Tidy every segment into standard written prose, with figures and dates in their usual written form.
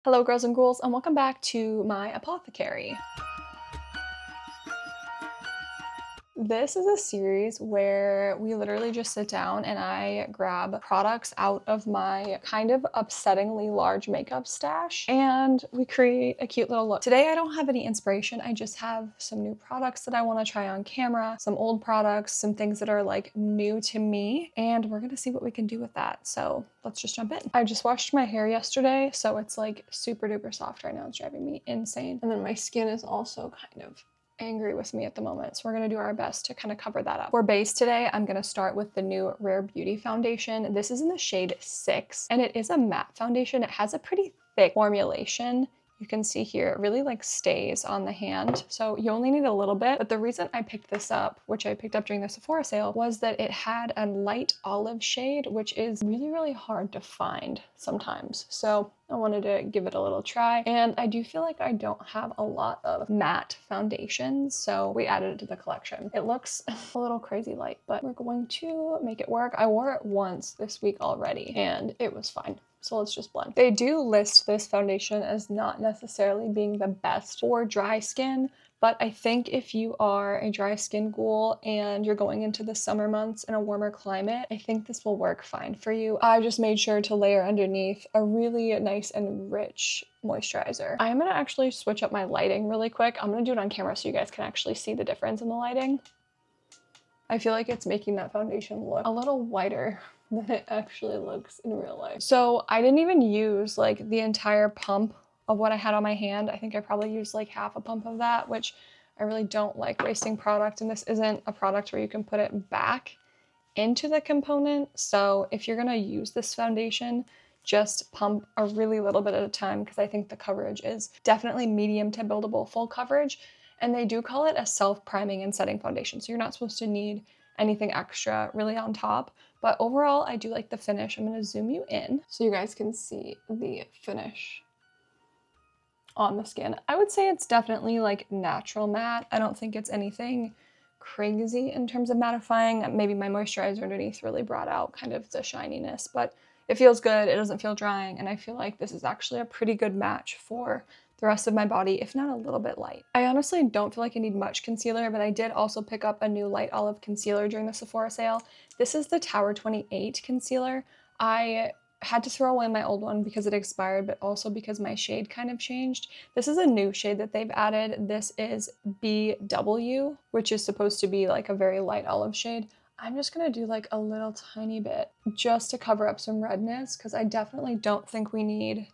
Hello girls and ghouls, and welcome back to my Apothecary. This is a series where we literally just sit down and I grab products out of my kind of upsettingly large makeup stash and we create a cute little look. Today I don't have any inspiration, I just have some new products that I want to try on camera, some old products, some things that are like new to me, and we're gonna see what we can do with that. So let's just jump in. I just washed my hair yesterday, so it's like super duper soft right now. It's driving me insane. And then my skin is also kind of angry with me at the moment, so we're gonna do our best to kind of cover that up. For base today, I'm gonna start with the new Rare Beauty foundation. This is in the shade 6, and it is a matte foundation. It has a pretty thick formulation. You can see here, it really like stays on the hand. So you only need a little bit, but the reason I picked this up, which I picked up during the Sephora sale, was that it had a light olive shade, which is really, really hard to find sometimes. So I wanted to give it a little try. And I do feel like I don't have a lot of matte foundations, so we added it to the collection. It looks a little crazy light, but we're going to make it work. I wore it once this week already, and it was fine. So let's just blend. They do list this foundation as not necessarily being the best for dry skin, but I think if you are a dry skin ghoul and you're going into the summer months in a warmer climate, I think this will work fine for you. I just made sure to layer underneath a really nice and rich moisturizer. I'm gonna actually switch up my lighting really quick. I'm gonna do it on camera so you guys can actually see the difference in the lighting. I feel like it's making that foundation look a little whiter than it actually looks in real life. So I didn't even use like the entire pump of what I had on my hand. I think I probably used like half a pump of that, which I really don't like wasting product. And this isn't a product where you can put it back into the component. So if you're gonna use this foundation, just pump a really little bit at a time, because I think the coverage is definitely medium to buildable full coverage. And they do call it a self-priming and setting foundation. So you're not supposed to need anything extra really on top. But overall, I do like the finish. I'm gonna zoom you in so you guys can see the finish on the skin. I would say it's definitely like natural matte. I don't think it's anything crazy in terms of mattifying. Maybe my moisturizer underneath really brought out kind of the shininess, but it feels good. It doesn't feel drying, and I feel like this is actually a pretty good match for the rest of my body, if not a little bit light. I honestly don't feel like I need much concealer, but I did also pick up a new light olive concealer during the Sephora sale. This is the Tower 28 concealer. I had to throw away my old one because it expired, but also because my shade kind of changed. This is a new shade that they've added. This is BW, which is supposed to be like a very light olive shade. I'm just gonna do like a little tiny bit just to cover up some redness, because I definitely don't think we need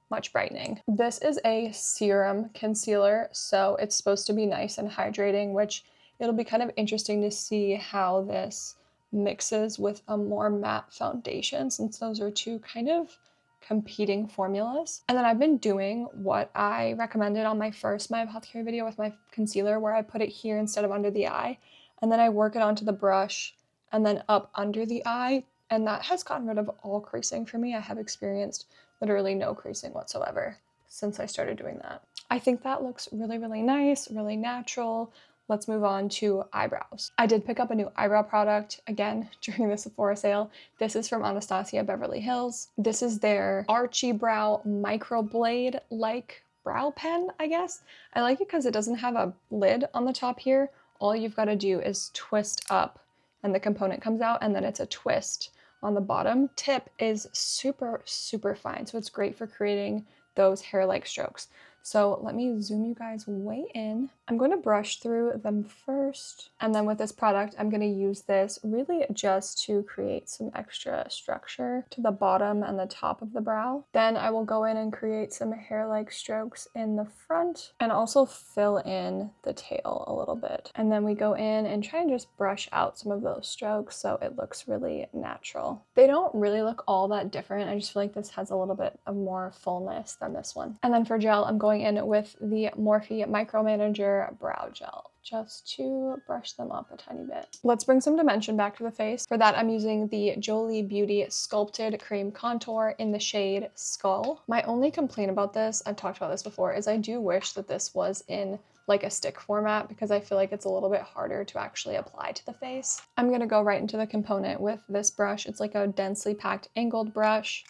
much brightening. This is a serum concealer, so it's supposed to be nice and hydrating, which it'll be kind of interesting to see how this mixes with a more matte foundation, since those are two kind of competing formulas. And then I've been doing what I recommended on my Apothecary video with my concealer, where I put it here instead of under the eye, and then I work it onto the brush and then up under the eye, and that has gotten rid of all creasing for me. I have experienced literally no creasing whatsoever since I started doing that. I think that looks really, really nice, really natural. Let's move on to eyebrows. I did pick up a new eyebrow product, again, during the Sephora sale. This is from Anastasia Beverly Hills. This is their Archie Brow Microblade-like brow pen, I guess. I like it because it doesn't have a lid on the top here. All you've got to do is twist up and the component comes out, and then it's a twist on the bottom. Tip is super, super fine, so it's great for creating those hair-like strokes. So let me zoom you guys way in. I'm going to brush through them first, and then with this product, I'm going to use this really just to create some extra structure to the bottom and the top of the brow. Then I will go in and create some hair-like strokes in the front and also fill in the tail a little bit. And then we go in and try and just brush out some of those strokes so it looks really natural. They don't really look all that different. I just feel like this has a little bit of more fullness than this one. And then for gel, I'm going in with the Morphe Micromanager Brow Gel, just to brush them up a tiny bit. Let's bring some dimension back to the face. For that, I'm using the Jolie Beauty Sculpted Cream Contour in the shade Skull. My only complaint about this, I've talked about this before, is I do wish that this was in like a stick format, because I feel like it's a little bit harder to actually apply to the face. I'm gonna go right into the component with this brush. It's like a densely packed angled brush.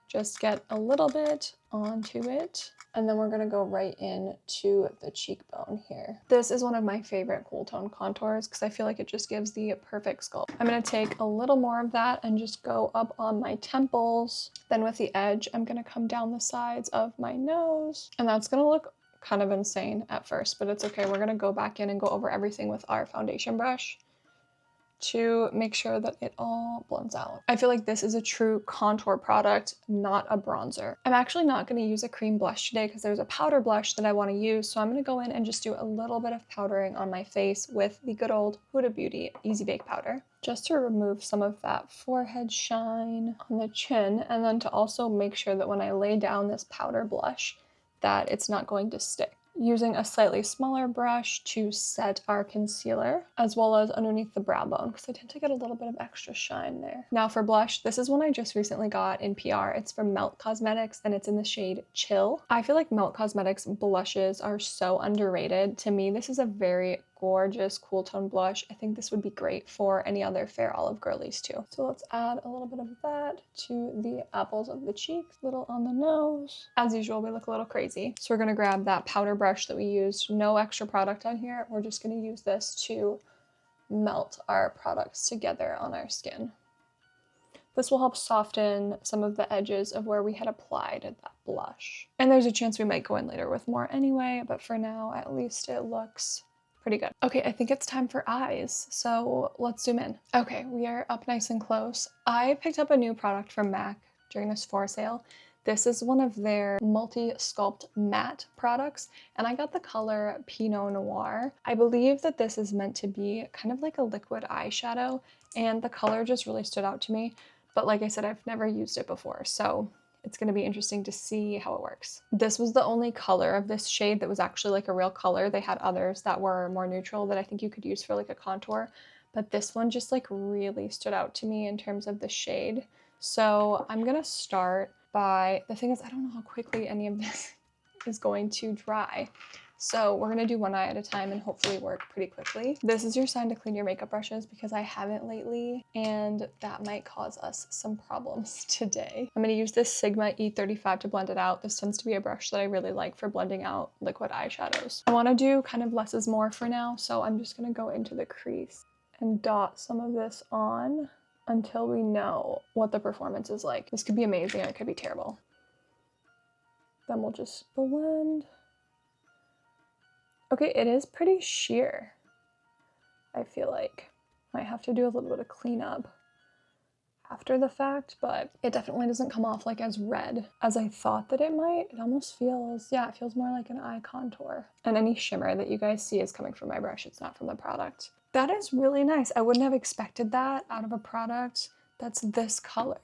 Just get a little bit onto it. And then we're gonna go right into the cheekbone here. This is one of my favorite cool tone contours because I feel like it just gives the perfect sculpt. I'm gonna take a little more of that and just go up on my temples. Then with the edge, I'm gonna come down the sides of my nose. And that's gonna look kind of insane at first, but it's okay. We're gonna go back in and go over everything with our foundation brush to make sure that it all blends out. I feel like this is a true contour product, not a bronzer. I'm actually not going to use a cream blush today because there's a powder blush that I want to use, so I'm going to go in and just do a little bit of powdering on my face with the good old Huda Beauty Easy Bake Powder, just to remove some of that forehead shine on the chin, and then to also make sure that when I lay down this powder blush that it's not going to stick. Using a slightly smaller brush to set our concealer, as well as underneath the brow bone, because I tend to get a little bit of extra shine there. Now for blush, this is one I just recently got in PR. It's from Melt Cosmetics, and it's in the shade Chill. I feel like Melt Cosmetics blushes are so underrated. To me, this is a very gorgeous cool tone blush. I think this would be great for any other fair olive girlies too. So let's add a little bit of that to the apples of the cheeks, a little on the nose. As usual, we look a little crazy. So we're gonna grab that powder brush that we used, no extra product on here. We're just gonna use this to melt our products together on our skin. This will help soften some of the edges of where we had applied that blush. And there's a chance we might go in later with more anyway, but for now, at least it looks pretty good. Okay, I think it's time for eyes. So let's zoom in. Okay, we are up nice and close. I picked up a new product from MAC during this 4 sale. This is one of their multi-sculpt matte products, and I got the color Pinot Noir. I believe that this is meant to be kind of like a liquid eyeshadow, and the color just really stood out to me. But like I said, I've never used it before, so it's going to be interesting to see how it works. This was the only color of this shade that was actually like a real color. They had others that were more neutral that I think you could use for like a contour, but this one just like really stood out to me in terms of the shade. So I'm going to start by, the thing is, I don't know how quickly any of this is going to dry. So we're gonna do one eye at a time and hopefully work pretty quickly. This is your sign to clean your makeup brushes because I haven't lately, and that might cause us some problems today. I'm gonna use this Sigma E35 to blend it out. This tends to be a brush that I really like for blending out liquid eyeshadows. I wanna do kind of less is more for now, so I'm just gonna go into the crease and dot some of this on until we know what the performance is like. This could be amazing or it could be terrible. Then we'll just blend. Okay, it is pretty sheer, I feel like. Might have to do a little bit of cleanup after the fact, but it definitely doesn't come off like as red as I thought that it might. It almost feels, yeah, it feels more like an eye contour. And any shimmer that you guys see is coming from my brush, it's not from the product. That is really nice. I wouldn't have expected that out of a product that's this color.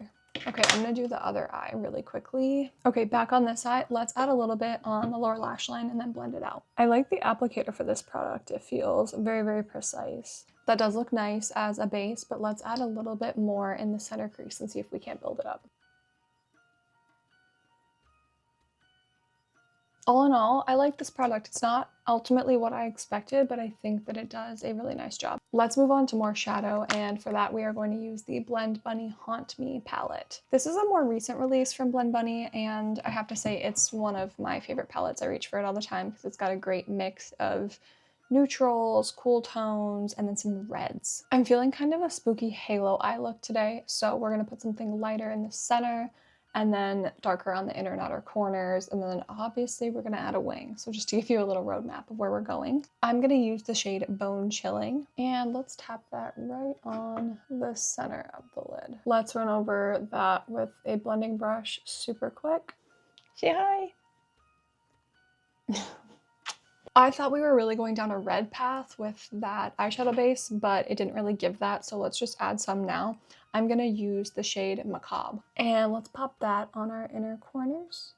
Okay, I'm gonna do the other eye really quickly. Okay, back on this eye, let's add a little bit on the lower lash line and then blend it out. I like the applicator for this product. It feels very, very precise. That does look nice as a base, but let's add a little bit more in the center crease and see if we can't build it up. All in all, I like this product. It's not ultimately what I expected, but I think that it does a really nice job. Let's move on to more shadow, and for that we are going to use the Blend Bunny Haunt Me palette. This is a more recent release from Blend Bunny, and I have to say it's one of my favorite palettes. I reach for it all the time because it's got a great mix of neutrals, cool tones, and then some reds. I'm feeling kind of a spooky halo eye look today, so we're gonna put something lighter in the center, and then darker on the inner and outer corners, and then obviously we're gonna add a wing. So just to give you a little roadmap of where we're going, I'm gonna use the shade Bone Chilling, and let's tap that right on the center of the lid. Let's run over that with a blending brush super quick. Say hi. I thought we were really going down a red path with that eyeshadow base, but it didn't really give that, so let's just add some now. I'm gonna use the shade Macabre, and let's pop that on our inner corners,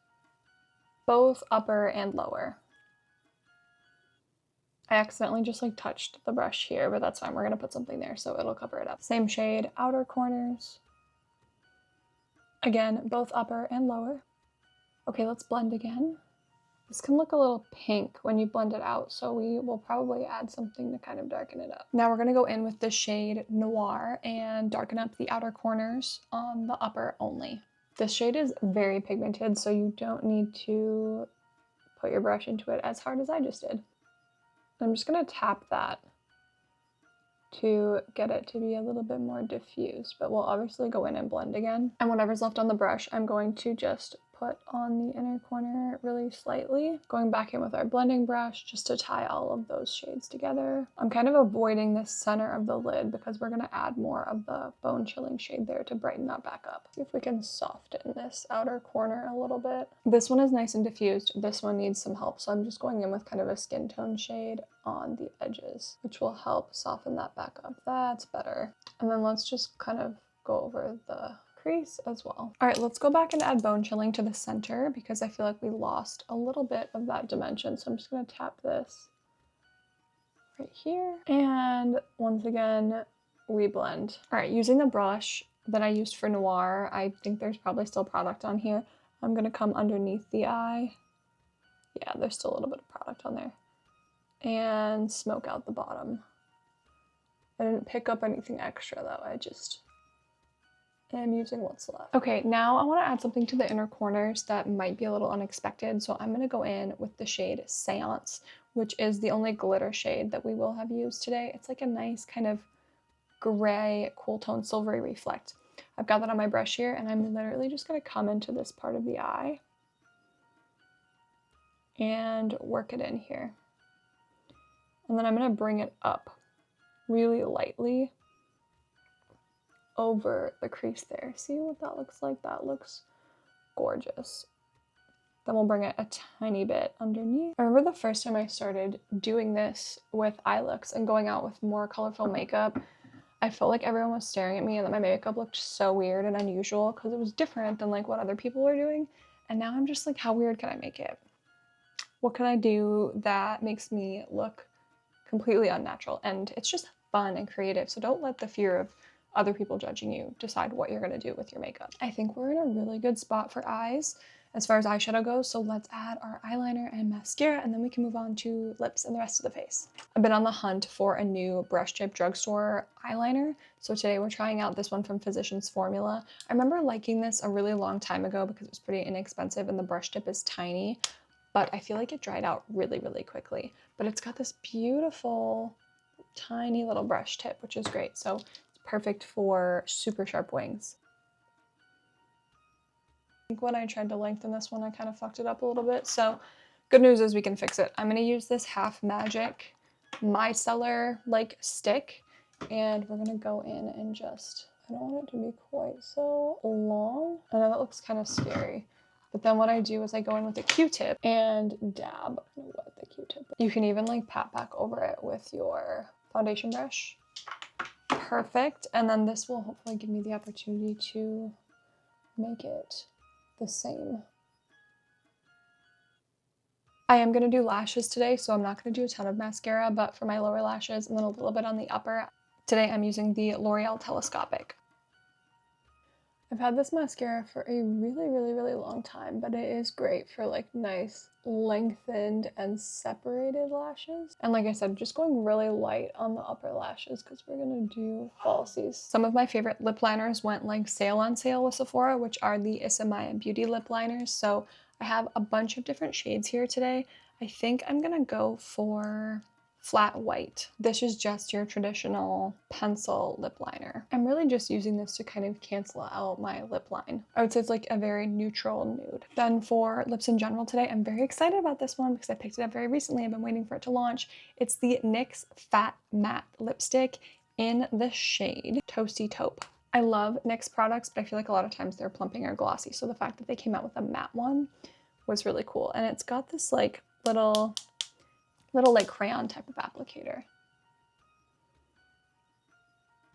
both upper and lower. I accidentally just like touched the brush here, but that's fine. We're gonna put something there so it'll cover it up. Same shade, outer corners. Again, both upper and lower. Okay, let's blend again. This can look a little pink when you blend it out, so we will probably add something to kind of darken it up. Now we're gonna go in with the shade Noir and darken up the outer corners on the upper only. This shade is very pigmented, so you don't need to put your brush into it as hard as I just did. I'm just gonna tap that to get it to be a little bit more diffused, but we'll obviously go in and blend again. And whatever's left on the brush, I'm going to just put on the inner corner really slightly, going back in with our blending brush just to tie all of those shades together. I'm kind of avoiding the center of the lid because we're gonna add more of the bone chilling shade there to brighten that back up. See if we can soften this outer corner a little bit. This one is nice and diffused. This one needs some help, so I'm just going in with kind of a skin tone shade on the edges, which will help soften that back up. That's better. And then let's just kind of go over the crease as well. All right, let's go back and add bone chilling to the center because I feel like we lost a little bit of that dimension. So I'm just gonna tap this right here. And once again, we blend. All right, using the brush that I used for Noir, I think there's probably still product on here. I'm gonna come underneath the eye. Yeah, there's still a little bit of product on there. And smoke out the bottom. I didn't pick up anything extra though, I just am using what's left. Okay, now I want to add something to the inner corners that might be a little unexpected, so I'm going to go in with the shade Seance, which is the only glitter shade that we will have used today. It's like a nice kind of gray, cool tone, silvery reflect. I've got that on my brush here, and I'm literally just going to come into this part of the eye and work it in here. And then I'm going to bring it up really lightly over the crease there. See what that looks like? That looks gorgeous. Then we'll bring it a tiny bit underneath. I remember the first time I started doing this with eye looks and going out with more colorful makeup, I felt like everyone was staring at me and that my makeup looked so weird and unusual because it was different than like what other people were doing. And now I'm just like, how weird can I make it? What can I do that makes me look completely unnatural? And it's just fun and creative. So don't let the fear of other people judging you decide what you're gonna do with your makeup. I think we're in a really good spot for eyes as far as eyeshadow goes, so let's add our eyeliner and mascara and then we can move on to lips and the rest of the face. I've been on the hunt for a new brush tip drugstore eyeliner, so today we're trying out this one from Physicians Formula. I remember liking this a really long time ago because it was pretty inexpensive and the brush tip is tiny, but I feel like it dried out really, really quickly. But it's got this beautiful, tiny little brush tip, which is great. So perfect for super sharp wings. I think when I tried to lengthen this one, I kind of fucked it up a little bit. So good news is we can fix it. I'm going to use this Half Magic micellar like stick, and we're going to go in and just, I don't want it to be quite so long. I know that looks kind of scary. But then what I do is I go in with a Q-tip and dab. I'm gonna wet the Q-tip. You can even like pat back over it with your foundation brush. Perfect. And then this will hopefully give me the opportunity to make it the same. I am going to do lashes today, so I'm not going to do a ton of mascara, but for my lower lashes and then a little bit on the upper, today I'm using the L'Oreal Telescopic. I've had this mascara for a really, really, really long time, but it is great for like nice lengthened and separated lashes. And like I said, just going really light on the upper lashes because we're gonna do falsies. Some of my favorite lip liners went like sale on sale with Sephora, which are the Isamaya Beauty lip liners. So I have a bunch of different shades here today. I think I'm gonna go for flat white. This is just your traditional pencil lip liner. I'm really just using this to kind of cancel out my lip line. I would say it's like a very neutral nude. Then for lips in general today, I'm very excited about this one because I picked it up very recently. I've been waiting for it to launch. It's the NYX Fat Matte Lipstick in the shade Toasty Taupe. I love NYX products, but I feel like a lot of times they're plumping or glossy. So the fact that they came out with a matte one was really cool. And it's got this like little like crayon type of applicator.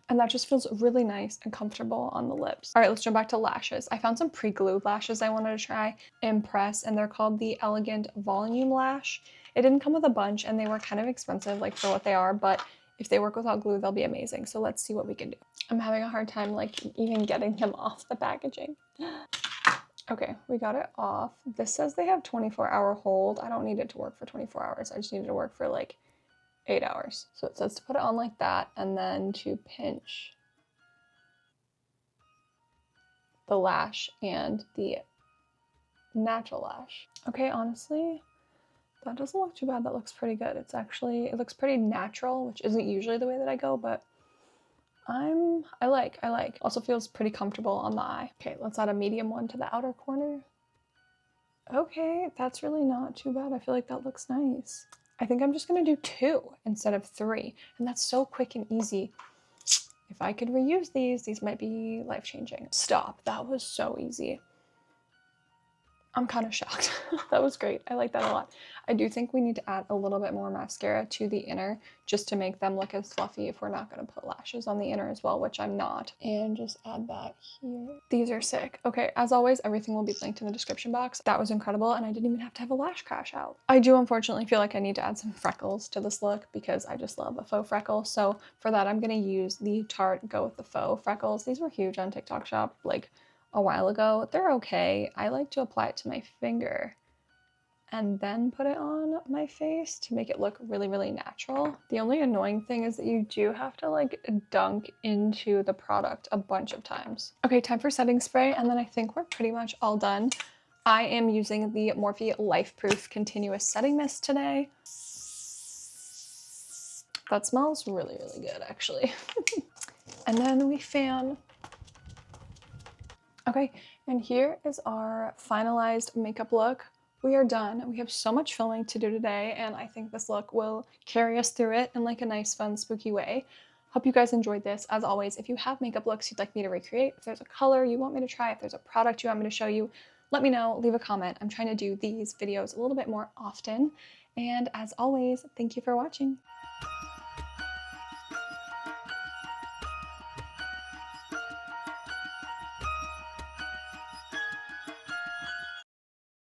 And that just feels really nice and comfortable on the lips. All right, let's jump back to lashes. I found some pre-glued lashes I wanted to try, Impress, and they're called the Elegant Volume Lash. It didn't come with a bunch and they were kind of expensive like for what they are, but if they work without glue, they'll be amazing. So let's see what we can do. I'm having a hard time like even getting them off the packaging. Okay, we got it off. This says they have 24-hour hold. I don't need it to work for 24 hours. I just need it to work for like 8 hours. So it says to put it on like that and then to pinch the lash and the natural lash. Okay, honestly, that doesn't look too bad. That looks pretty good. It looks pretty natural, which isn't usually the way that I go, but I like. Also feels pretty comfortable on the eye. Okay, let's add a medium one to the outer corner. Okay, that's really not too bad. I feel like that looks nice. I think I'm just gonna do 2 instead of 3, and that's so quick and easy. If I could reuse these might be life-changing. Stop, that was so easy. I'm kind of shocked. That was great. I like that a lot. I do think we need to add a little bit more mascara to the inner just to make them look as fluffy if we're not going to put lashes on the inner as well, which I'm not. And just add that here. These are sick. Okay, as always, everything will be linked in the description box. That was incredible, and I didn't even have to have a lash crash out. I do unfortunately feel like I need to add some freckles to this look because I just love a faux freckle. So for that, I'm going to use the Tarte Go With The Faux freckles. These were huge on TikTok Shop, like a while ago. They're okay. I like to apply it to my finger and then put it on my face to make it look really, really natural. The only annoying thing is that you do have to like dunk into the product a bunch of times. Okay, time for setting spray, and then I think we're pretty much all done. I am using the Morphe Life Proof Continuous Setting Mist today. That smells really, really good, actually. And then we fan. Okay, and here is our finalized makeup look. We are done. We have so much filming to do today, and I think this look will carry us through it in like a nice, fun, spooky way. Hope you guys enjoyed this. As always, if you have makeup looks you'd like me to recreate, if there's a color you want me to try, if there's a product you want me to show you, let me know, leave a comment. I'm trying to do these videos a little bit more often. And as always, thank you for watching.